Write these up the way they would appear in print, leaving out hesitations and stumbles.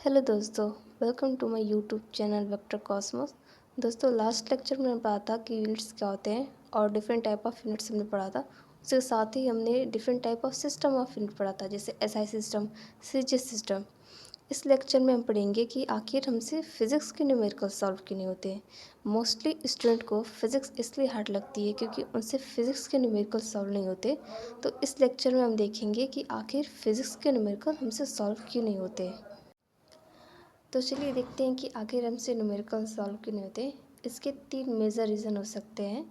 Hello दोस्तों, welcome to my YouTube channel Vector Cosmos. दोस्तों, last lecture में पढ़ा था कि यूनिट्स क्या होते हैं और डिफरेंट टाइप ऑफ यूनिट्स हमने पढ़ा था। उसके साथ ही हमने different type of system of unit पढ़ा था, जैसे एसआई सिस्टम, सीजीएस सिस्टम। इस लेक्चर में हम पढ़ेंगे कि आखिर हमसे फ़िज़िक्स के न्यूमेरिकल सॉल्व क्यों नहीं होते हैं। मोस्टली स्टूडेंट को फ़िज़िक्स इसलिए हार्ड लगती है क्योंकि उनसे फ़िज़िक्स के न्यूमेरिकल सॉल्व नहीं होते। तो इस लेक्चर में हम देखेंगे कि आखिर फ़िज़िक्स के न्यूमेरिकल हमसे सॉल्व क्यों नहीं होते। तो चलिए देखते हैं कि आखिर हमसे न्यूमेरिकल सॉल्व क्यों नहीं होते। इसके 3 मेजर रीज़न हो सकते हैं।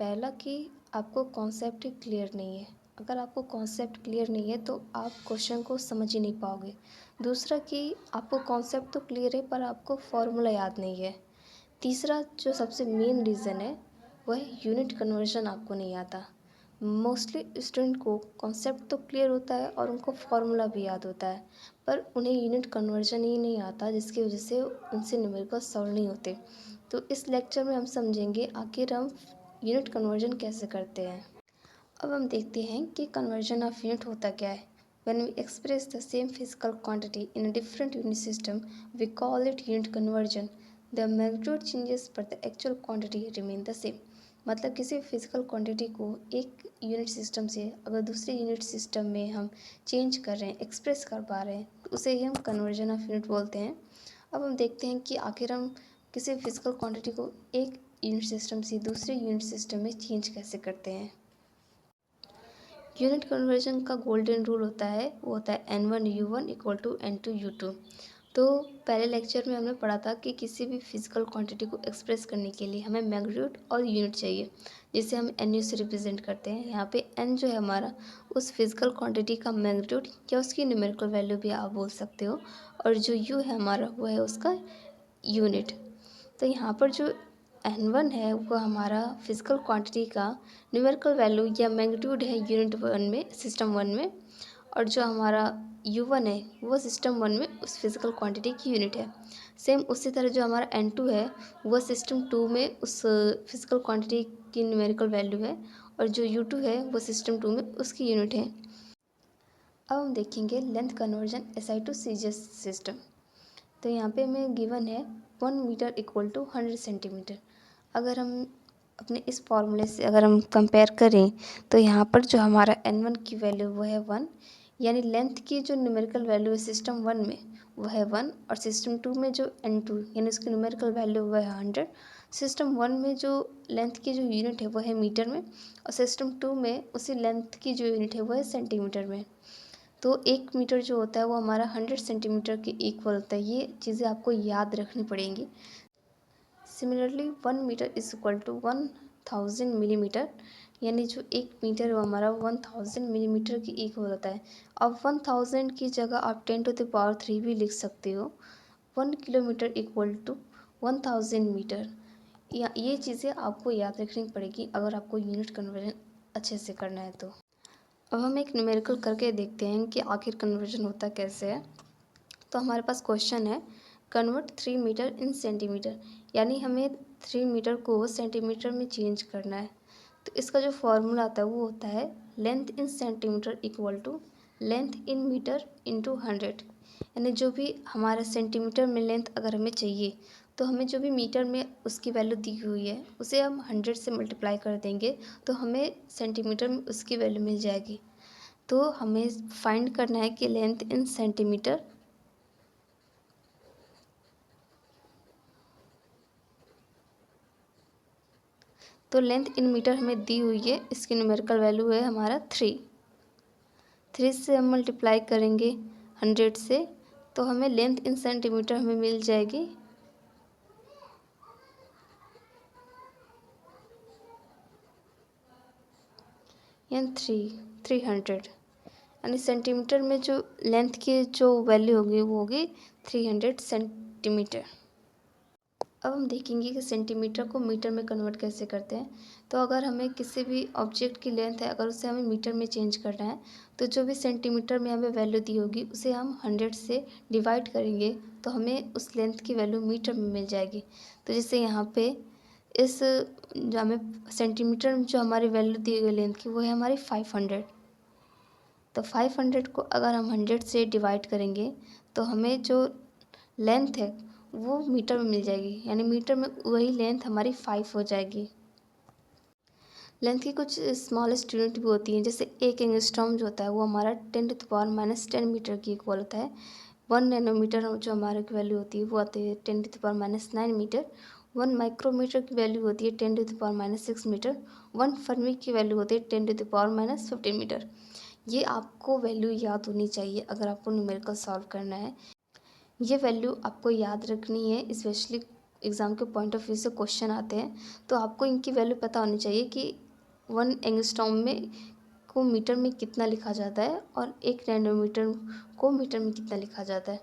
पहला कि आपको कॉन्सेप्ट ही क्लियर नहीं है। अगर आपको कॉन्सेप्ट क्लियर नहीं है तो आप क्वेश्चन को समझ ही नहीं पाओगे। दूसरा कि आपको कॉन्सेप्ट तो क्लियर है पर आपको फॉर्मूला याद नहीं है। तीसरा जो सबसे मेन रीज़न है वह है यूनिट कन्वर्जन आपको नहीं आता। मोस्टली स्टूडेंट को कॉन्सेप्ट तो क्लियर होता है और उनको फॉर्मूला भी याद होता है, पर उन्हें यूनिट कन्वर्जन ही नहीं आता, जिसकी वजह से उनसे न्यूमेरिकल सॉल्व नहीं होते। तो इस लेक्चर में हम समझेंगे आखिर हम यूनिट कन्वर्जन कैसे करते हैं। अब हम देखते हैं कि कन्वर्जन ऑफ यूनिट होता क्या है। When we express the same physical quantity in a different unit system, we call it unit conversion. The magnitude changes but the actual quantity remain the same. मतलब किसी फिजिकल क्वांटिटी को एक unit system से अगर दूसरे unit system में हम change कर रहे हैं, एक्सप्रेस कर पा रहे हैं, तो उसे ही हम कन्वर्जन ऑफ यूनिट बोलते हैं। अब हम देखते हैं कि आखिर हम किसी फिजिकल क्वांटिटी को एक यूनिट सिस्टम से दूसरे यूनिट सिस्टम में चेंज कैसे करते हैं। यूनिट कन्वर्जन का गोल्डन रूल होता है, वो होता है N1U1 इक्वल टू N2U2। तो पहले लेक्चर में हमने पढ़ा था कि किसी भी फिजिकल क्वांटिटी को एक्सप्रेस करने के लिए हमें मैग्नीट्यूड और यूनिट चाहिए, जिसे हम NU से रिप्रेजेंट करते हैं। यहाँ पे N जो है हमारा उस फिजिकल क्वांटिटी का मैग्नीट्यूड या उसकी न्यूमेरिकल वैल्यू भी आप बोल सकते हो, और जो U है हमारा वो है उसका यूनिट। तो यहाँ पर जो N1 है वो हमारा फिजिकल क्वांटिटी का न्यूमेरिकल वैल्यू या मैग्नीट्यूड है यूनिट 1 में, सिस्टम 1 में, और जो हमारा U1 है वो सिस्टम 1 में उस फिजिकल क्वांटिटी की यूनिट है। सेम उसी तरह जो हमारा N2 है वो सिस्टम 2 में उस फिजिकल क्वांटिटी की न्यूमेरिकल वैल्यू है, और जो U2 है वो सिस्टम 2 में उसकी यूनिट है। अब हम देखेंगे length conversion SI to CGS system. तो यहाँ पे हमें गिवन है 1 मीटर इक्वल टू 100 सेंटीमीटर। अगर हम अपने इस फॉर्मूले से अगर हम कंपेयर करें तो यहाँ पर जो हमारा N1 की वैल्यू वो है 1, यानी लेंथ की जो न्यूमेरिकल वैल्यू है सिस्टम 1 में वो है 1, और सिस्टम 2 में जो N2 यानी उसकी न्यूमेरिकल वैल्यू वो है 100। सिस्टम 1 में जो लेंथ की जो यूनिट है वो है मीटर में, और सिस्टम 2 में उसी लेंथ की जो यूनिट है वो है सेंटीमीटर में। तो 1 मीटर जो होता है वो हमारा 100 सेंटीमीटर के इक्वल होता है। ये चीज़ें आपको याद रखनी पड़ेंगी। Similarly 1 metre is equal to 1000 millimetre, यानी जो 1 मीटर वो हमारा 1000 मिलीमीटर के इक्वल होता है। अब 1000 की जगह आप 10⁻³ भी लिख सकते हो। 1 किलोमीटर इक्वल टू 1000 मीटर। या ये चीज़ें आपको याद रखनी पड़ेगी अगर आपको यूनिट कन्वर्जन अच्छे से करना है तो। अब हम एक न्यूमेरिकल करके देखते हैं कि आखिर कन्वर्जन होता कैसे है। तो हमारे पास क्वेश्चन है कन्वर्ट 3 मीटर इन सेंटीमीटर, यानी हमें 3 मीटर को सेंटीमीटर में चेंज करना है। तो इसका जो फॉर्मूला आता है वो होता है length in centimetre equal to length in metre into 100। यानी जो भी हमारा सेंटीमीटर में लेंथ अगर हमें चाहिए तो हमें जो भी मीटर में उसकी वैल्यू दी हुई है उसे हम 100 से मल्टीप्लाई कर देंगे तो हमें सेंटीमीटर में उसकी वैल्यू मिल जाएगी। तो हमें फाइंड करना है कि लेंथ इन सेंटीमीटर तो लेंथ इन मीटर हमें दी हुई है, इसकी न्यूमेरिकल वैल्यू है हमारा 3 से हम मल्टीप्लाई करेंगे 100 से, तो हमें लेंथ इन सेंटीमीटर हमें मिल जाएगी 300। यानी सेंटीमीटर में जो लेंथ की जो वैल्यू होगी वो होगी 300 सेंटीमीटर। अब हम देखेंगे कि सेंटीमीटर को मीटर में कन्वर्ट कैसे करते हैं। तो अगर हमें किसी भी ऑब्जेक्ट की लेंथ है अगर उसे हमें मीटर में चेंज करना है तो जो भी सेंटीमीटर में हमें वैल्यू दी होगी उसे हम 100 से डिवाइड करेंगे तो हमें उस लेंथ की वैल्यू मीटर में मिल जाएगी। तो जैसे यहाँ पे इस जो हमें सेंटीमीटर में जो हमारी वैल्यू दी गई लेंथ की वो है हमारी 500। तो 500 को अगर हम 100 से डिवाइड करेंगे तो हमें जो लेंथ है वो मीटर में मिल जाएगी, यानी मीटर में वही लेंथ हमारी 5 हो जाएगी। लेंथ की कुछ स्मॉलेस्ट यूनिट भी होती हैं, जैसे 1 एंगस्ट्रॉम जो होता है वो हमारा 10⁻⁻10 मीटर की इक्वल होता है। 1 नैनोमीटर जो हमारे की वैल्यू होती है वो आती है 10⁻⁹ मीटर। 1 माइक्रोमीटर की वैल्यू होती है 10⁻6 मीटर। 1 फर्मी की वैल्यू होती है 10⁻15 मीटर। ये आपको वैल्यू याद होनी चाहिए अगर आपको न्यूमेरिकल सॉल्व करना है। ये वैल्यू आपको याद रखनी है, स्पेशली एग्ज़ाम के पॉइंट ऑफ व्यू से क्वेश्चन आते हैं, तो आपको इनकी वैल्यू पता होनी चाहिए कि 1 एंगस्ट्रॉम में को मीटर में कितना लिखा जाता है और 1 नैनोमीटर को मीटर में कितना लिखा जाता है।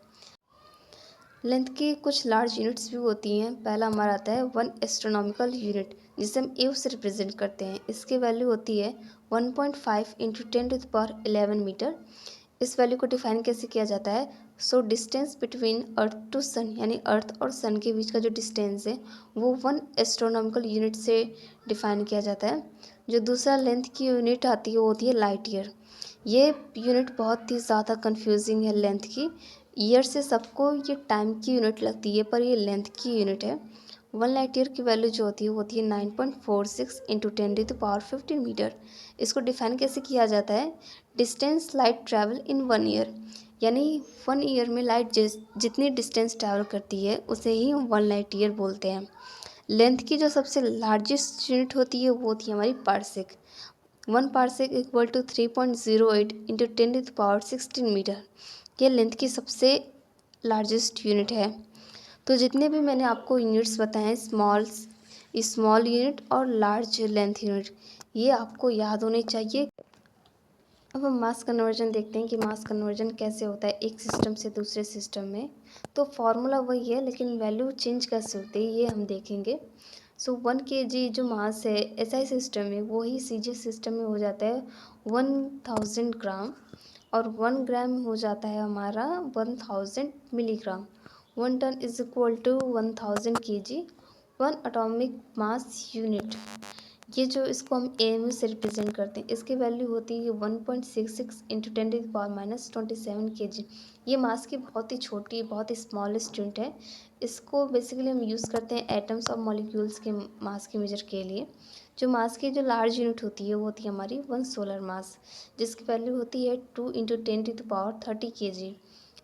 लेंथ की कुछ लार्ज यूनिट्स भी होती हैं। पहला हमारा आता है 1 एस्ट्रोनॉमिकल यूनिट, जिसे हम एव से रिप्रेजेंट करते हैं। इसकी वैल्यू होती है 1.5 × 10⁻11 मीटर। इस वैल्यू को डिफाइन कैसे किया जाता है? So distance between earth to sun, यानी अर्थ और सन के बीच का जो डिस्टेंस है वो 1 एस्ट्रोनॉमिकल यूनिट से डिफाइन किया जाता है। जो दूसरा लेंथ की यूनिट आती है वो होती है लाइट ईयर। ये यूनिट बहुत ही ज़्यादा कंफ्यूजिंग है लेंथ की। ईयर से सबको ये टाइम की यूनिट लगती है, पर ये लेंथ की यूनिट है। 1 लाइट ईयर की वैल्यू जो होती है वो होती है 9.46 × 10⁻15 मीटर। इसको डिफाइन कैसे किया जाता है? Distance light travel in 1 year, यानी 1 ईयर में लाइट जितनी डिस्टेंस ट्रैवल करती है उसे ही हम 1 लाइट ईयर बोलते हैं। लेंथ की जो सबसे लार्जेस्ट यूनिट होती है वो होती है हमारी parsec. 1 parsec equal to 3.08 × 10⁻16 metre. ये लेंथ की सबसे लार्जेस्ट यूनिट है। तो जितने भी मैंने आपको यूनिट्स बताए हैं, स्मॉल यूनिट और लार्ज लेंथ यूनिट, ये आपको याद होने चाहिए। अब हम मास कन्वर्जन देखते हैं कि मास कन्वर्जन कैसे होता है एक सिस्टम से दूसरे सिस्टम में। तो फॉर्मूला वही है, लेकिन वैल्यू चेंज कैसे होती है ये हम देखेंगे। सो 1 kg जो मास है एसआई सिस्टम में, वही सीजी सिस्टम में हो जाता है 1000 ग्राम, और 1 ग्राम हो जाता है हमारा 1000 milligram. 1 ton is equal to 1000 kg। 1 atomic mass unit, ये जो इसको हम एम से रिप्रेजेंट करते हैं, इसकी वैल्यू होती है 1.66 × 10⁻27 kg। ये मास की बहुत ही छोटी, बहुत ही स्मॉलेस्ट यूनिट है। इसको बेसिकली हम यूज़ करते हैं एटम्स और मॉलिक्यूल्स के मास के मेजर के लिए। जो मास की जो लार्ज यूनिट होती है वो होती है हमारी 1 सोलर मास, जिसकी वैल्यू होती है 2 × 10⁻30 kg।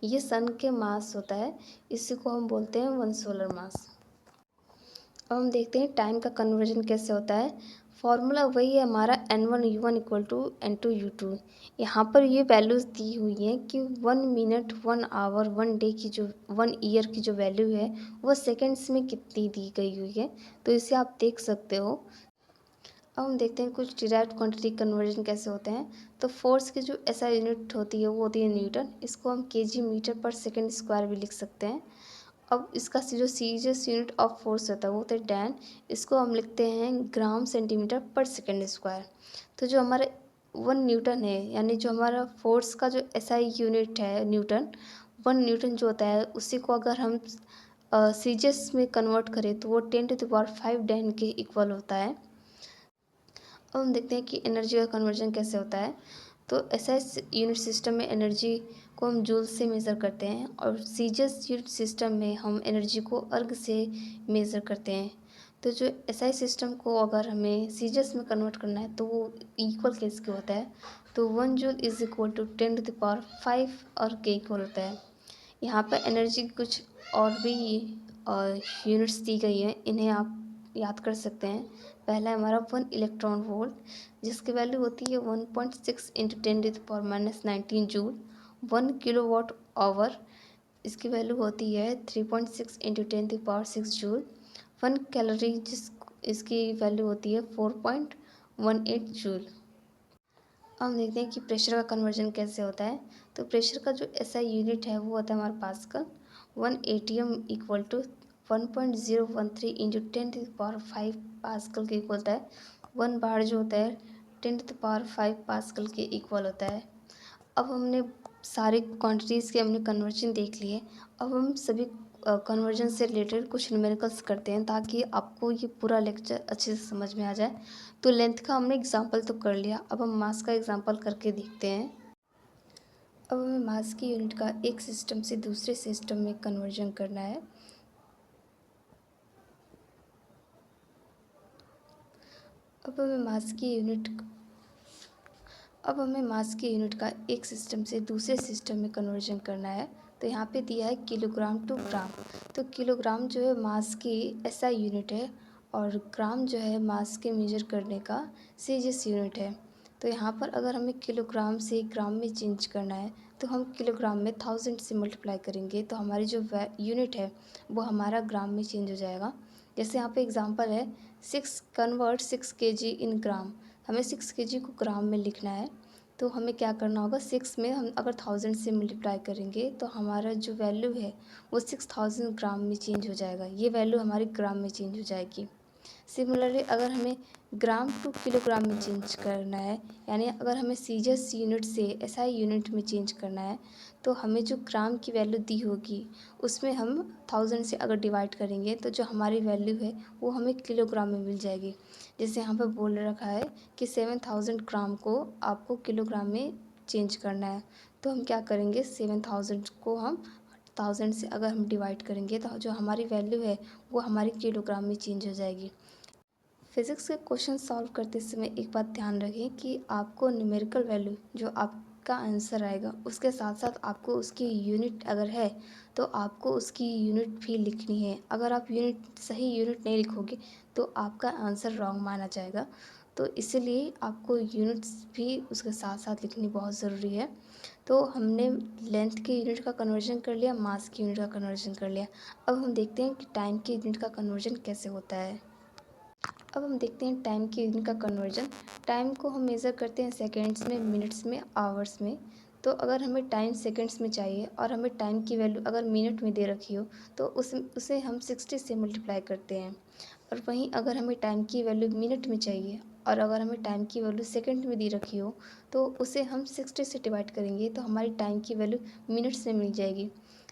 ये सन के मास होता है, इसी को हम बोलते हैं 1 सोलर मास। अब हम देखते हैं टाइम का कन्वर्जन कैसे होता है। फॉर्मूला वही है हमारा N1U1 = N2U2। यहाँ पर ये वैल्यूज़ दी हुई हैं कि 1 मिनट, 1 आवर, 1 डे की जो 1 ईयर की जो वैल्यू है वो सेकंड्स में कितनी दी गई हुई है, तो इसे आप देख सकते हो। अब हम देखते हैं कुछ डिराइव्ड क्वांटिटी कन्वर्जन कैसे होते हैं। तो फोर्स की जो एसआई यूनिट होती है वो होती है न्यूटन। इसको हम केजी मीटर पर सेकंड स्क्वायर भी लिख सकते हैं। अब इसका जो सीजीएस यूनिट ऑफ फोर्स होता है वो होता है डैन। इसको हम लिखते हैं ग्राम सेंटीमीटर पर सेकंड स्क्वायर। तो जो हमारे 1 न्यूटन है, यानी जो हमारा फोर्स का जो एसआई यूनिट है न्यूटन, 1 न्यूटन जो होता है उसी को अगर हम सीजीएस में कन्वर्ट करें तो वो 10⁵ डैन के इक्वल होता है। अब हम देखते हैं कि एनर्जी का कन्वर्जन कैसे होता है। तो एसआई यूनिट सिस्टम में एनर्जी को हम जूल से मेज़र करते हैं, और सीजीएस यूनिट सिस्टम में हम एनर्जी को अर्ग से मेज़र करते हैं। तो जो एसआई सिस्टम को अगर हमें सीजीएस में कन्वर्ट करना है तो वो इक्वल केस के होता है। तो 1 जूल इज़ इक्वल टू 10⁵ अर्ग के इक्वल होता है। यहाँ पर एनर्जी की कुछ और भी यूनिट्स दी गई हैं, इन्हें आप याद कर सकते हैं। पहला है हमारा 1 इलेक्ट्रॉन वोल्ट, जिसकी वैल्यू होती है 1.6 × 10⁻19 जूल। 1 किलोवाट आवर, इसकी वैल्यू होती है 3.6 × 10⁻6 जूल। 1 कैलोरी, इसकी वैल्यू होती है 4.18 जूल। अब हम देखते हैं कि प्रेशर का कन्वर्जन कैसे होता है। तो प्रेशर का जो एसआई यूनिट है वो होता है हमारा pascal. 1 atm equal to 1.013 × 10⁵ pascal के इक्वल होता है। 1 बार जो होता है 10⁵ पास्कल के इक्वल होता है। अब हमने सारी क्वांटिटीज़ के हमने कन्वर्जन देख लिए। अब हम सभी कन्वर्जन से रिलेटेड कुछ न्यूमेरिकल्स करते हैं, ताकि आपको ये पूरा लेक्चर अच्छे से समझ में आ जाए। तो लेंथ का हमने एग्जांपल तो कर लिया, अब हम मास का एग्जांपल करके देखते हैं। अब हमें मास की यूनिट का एक सिस्टम से दूसरे सिस्टम में कन्वर्जन करना है। अब हमें मास की यूनिट अब हमें मास की यूनिट का एक सिस्टम से दूसरे सिस्टम में कन्वर्जन करना है। तो यहाँ पे दिया है किलोग्राम टू ग्राम। तो किलोग्राम जो है मास की एसआई यूनिट है और ग्राम जो है मास के मेजर करने का सीजीएस यूनिट है। तो यहाँ पर अगर हमें किलोग्राम से ग्राम में चेंज करना है तो हम किलोग्राम में 1000 से मल्टीप्लाई करेंगे तो हमारी जो यूनिट है वो हमारा ग्राम में चेंज हो जाएगा। जैसे यहाँ पे एग्जांपल है 6 kg इन ग्राम। हमें 6 kg को ग्राम में लिखना है। तो हमें क्या करना होगा, 6 में हम अगर 1000 से मल्टीप्लाई करेंगे तो हमारा जो वैल्यू है वो 6000 ग्राम में चेंज हो जाएगा। ये वैल्यू हमारी ग्राम में चेंज हो जाएगी। सिमिलरली अगर हमें ग्राम टू किलोग्राम में चेंज करना है, यानी अगर हमें सीजीएस यूनिट से एसआई यूनिट में चेंज करना है तो हमें जो ग्राम की वैल्यू दी होगी उसमें हम 1000 से अगर डिवाइड करेंगे तो जो हमारी वैल्यू है वो हमें किलोग्राम में मिल जाएगी। जैसे यहाँ पर बोल रखा है कि 7000 ग्राम को आपको किलोग्राम में चेंज करना है। तो हम क्या करेंगे, 7000 को हम 1000 से अगर हम डिवाइड करेंगे तो जो हमारी वैल्यू है वो हमारी किलोग्राम में चेंज हो जाएगी। फिज़िक्स के क्वेश्चन सॉल्व करते समय एक बात ध्यान रखें कि आपको न्यूमेरिकल वैल्यू जो आपका आंसर आएगा उसके साथ साथ आपको उसकी यूनिट अगर है तो आपको उसकी यूनिट भी लिखनी है। अगर आप सही यूनिट नहीं लिखोगे तो आपका आंसर रॉन्ग माना जाएगा। तो इसीलिए आपको यूनिट्स भी उसके साथ साथ लिखनी बहुत ज़रूरी है। तो हमने लेंथ के यूनिट का कन्वर्जन कर लिया, मास की यूनिट का कन्वर्जन कर लिया। अब हम देखते हैं कि टाइम की यूनिट का कन्वर्जन कैसे होता है। अब हम देखते हैं टाइम की यूनिट का कन्वर्जन। टाइम को हम मेज़र करते हैं सेकेंड्स में, मिनट्स में, आवर्स में। तो अगर हमें टाइम सेकेंड्स में चाहिए और हमें टाइम की वैल्यू अगर मिनट में दे रखी हो तो उसे हम 60 से मल्टीप्लाई करते हैं। और वहीं अगर हमें टाइम की वैल्यू मिनट में चाहिए और अगर हमें टाइम की वैल्यू सेकंड में दी रखी हो तो उसे हम 60 से डिवाइड करेंगे तो हमारी टाइम की वैल्यू मिनट्स में मिल जाएगी।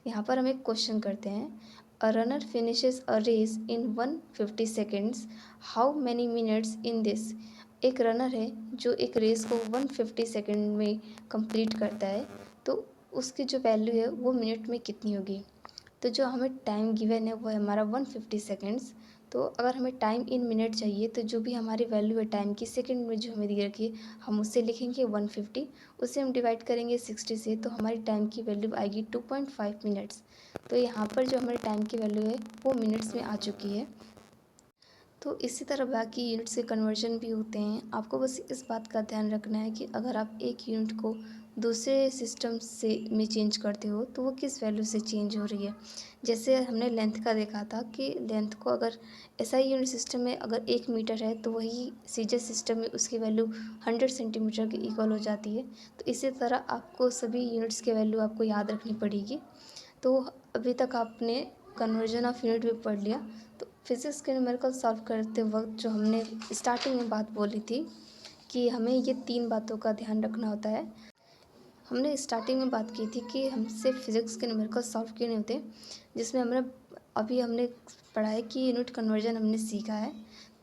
यहाँ पर हम एक क्वेश्चन करते हैं। A runner finishes a race in 150 seconds, how many minutes in this. एक रनर है जो एक रेस को 150 सेकेंड में कंप्लीट करता है तो उसकी जो वैल्यू है वो मिनट में कितनी होगी। तो जो हमें टाइम गिवन है वो है हमारा 150 सेकेंड्स। तो अगर हमें टाइम इन मिनट चाहिए तो जो भी हमारी वैल्यू है टाइम की सेकंड में जो हमें दी रखी है हम उससे लिखेंगे 150, उसे हम डिवाइड करेंगे 60 से तो हमारी टाइम की वैल्यू आएगी 2.5 मिनट्स। तो यहाँ पर जो हमारी टाइम की वैल्यू है वो मिनट्स में आ चुकी है। तो इसी तरह बाकी यूनिट्स के कन्वर्जन भी होते हैं। आपको बस इस बात का ध्यान रखना है कि अगर आप एक यूनिट को दूसरे सिस्टम से में चेंज करते हो तो वो किस वैल्यू से चेंज हो रही है। जैसे हमने लेंथ का देखा था कि लेंथ को अगर एसआई यूनिट सिस्टम में अगर 1 मीटर है तो वही सीजीएस सिस्टम में उसकी वैल्यू 100 सेंटीमीटर के इक्वल हो जाती है। तो इसी तरह आपको सभी यूनिट्स की वैल्यू आपको याद रखनी पड़ेगी। तो अभी तक आपने कन्वर्जन ऑफ यूनिट भी पढ़ लिया। तो फिज़िक्स के न्यूमेरिकल सॉल्व करते वक्त जो हमने स्टार्टिंग में बात बोली थी कि हमें ये 3 बातों का ध्यान रखना होता है। हमने स्टार्टिंग में बात की थी कि हमसे फिज़िक्स के न्यूमेरिकल सॉल्व क्यों नहीं होते, जिसमें हमने पढ़ा है कि यूनिट कन्वर्जन हमने सीखा है।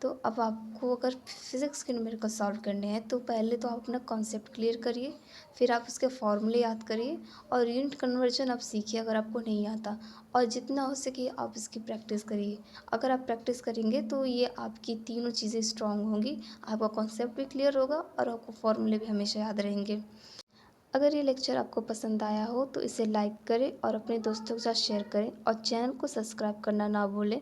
तो अब आपको अगर फिज़िक्स के न्यूमेरिकल सॉल्व करने हैं तो पहले तो आप अपना कॉन्सेप्ट क्लियर करिए, फिर आप उसके फॉर्मूले याद करिए और यूनिट कन्वर्जन आप सीखिए अगर आपको नहीं आता। और जितना हो सके आप इसकी प्रैक्टिस करिए। अगर आप प्रैक्टिस करेंगे तो ये आपकी तीनों चीज़ें स्ट्रॉन्ग होंगी, आपका कॉन्सेप्ट भी क्लियर होगा और आपको फॉर्मूले भी हमेशा याद रहेंगे। अगर ये लेक्चर आपको पसंद आया हो तो इसे लाइक करें और अपने दोस्तों के साथ शेयर करें और चैनल को सब्सक्राइब करना ना भूलें।